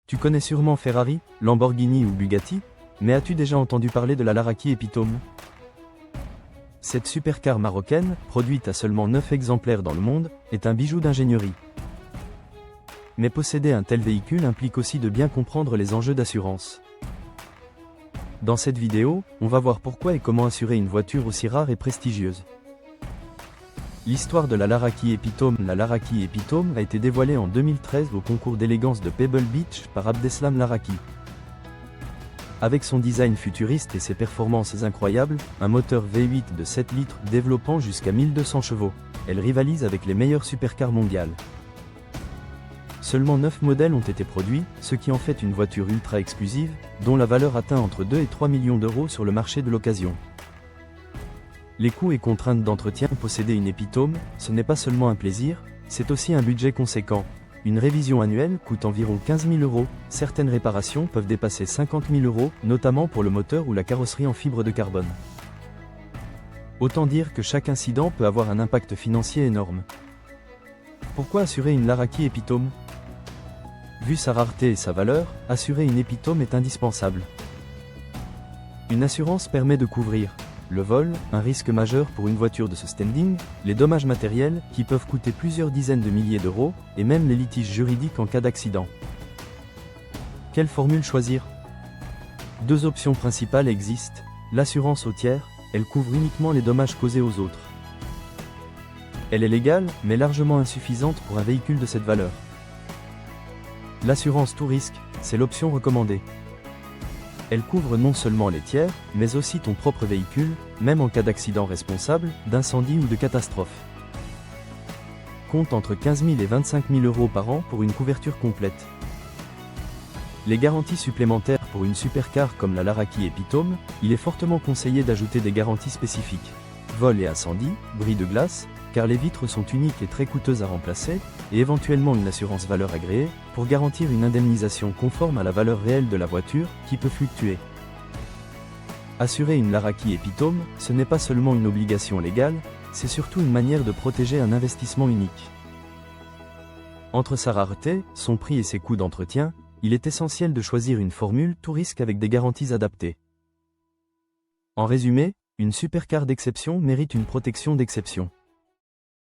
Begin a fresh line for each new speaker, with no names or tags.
Tu connais sûrement Ferrari, Lamborghini ou Bugatti, mais as-tu déjà entendu parler de la Laraki Epitome? Cette supercar marocaine, produite à seulement 9 exemplaires dans le monde, est un bijou d'ingénierie. Mais posséder un tel véhicule implique aussi de bien comprendre les enjeux d'assurance. Dans cette vidéo, on va voir pourquoi et comment assurer une voiture aussi rare et prestigieuse. L'histoire de la Laraki Epitome. La Laraki Epitome a été dévoilée en 2013 au concours d'élégance de Pebble Beach par Abdeslam Laraki. Avec son design futuriste et ses performances incroyables, un moteur V8 de 7 litres développant jusqu'à 1200 chevaux, elle rivalise avec les meilleures supercars mondiales. Seulement 9 modèles ont été produits, ce qui en fait une voiture ultra exclusive, dont la valeur atteint entre 2 et 3 millions d'euros sur le marché de l'occasion. Les coûts et contraintes d'entretien. Posséder une Epitome, ce n'est pas seulement un plaisir, c'est aussi un budget conséquent. Une révision annuelle coûte environ 15 000 euros, certaines réparations peuvent dépasser 50 000 euros, notamment pour le moteur ou la carrosserie en fibre de carbone. Autant dire que chaque incident peut avoir un impact financier énorme. Pourquoi assurer une Laraki Epitome? Vu sa rareté et sa valeur, assurer une Epitome est indispensable. Une assurance permet de couvrir le vol, un risque majeur pour une voiture de ce standing, les dommages matériels, qui peuvent coûter plusieurs dizaines de milliers d'euros, et même les litiges juridiques en cas d'accident. Quelle formule choisir? Deux options principales existent. L'assurance au tiers, elle couvre uniquement les dommages causés aux autres. Elle est légale, mais largement insuffisante pour un véhicule de cette valeur. L'assurance tout risque, c'est l'option recommandée. Elle couvre non seulement les tiers, mais aussi ton propre véhicule, même en cas d'accident responsable, d'incendie ou de catastrophe. Compte entre 15 000 et 25 000 euros par an pour une couverture complète. Les garanties supplémentaires. Pour une supercar comme la Laraki Epitome, il est fortement conseillé d'ajouter des garanties spécifiques. Vol et incendie, bris de glace, car les vitres sont uniques et très coûteuses à remplacer, et éventuellement une assurance valeur agréée, pour garantir une indemnisation conforme à la valeur réelle de la voiture, qui peut fluctuer. Assurer une Laraki Epitome, ce n'est pas seulement une obligation légale, c'est surtout une manière de protéger un investissement unique. Entre sa rareté, son prix et ses coûts d'entretien, il est essentiel de choisir une formule tout risque avec des garanties adaptées. En résumé, une supercar d'exception mérite une protection d'exception.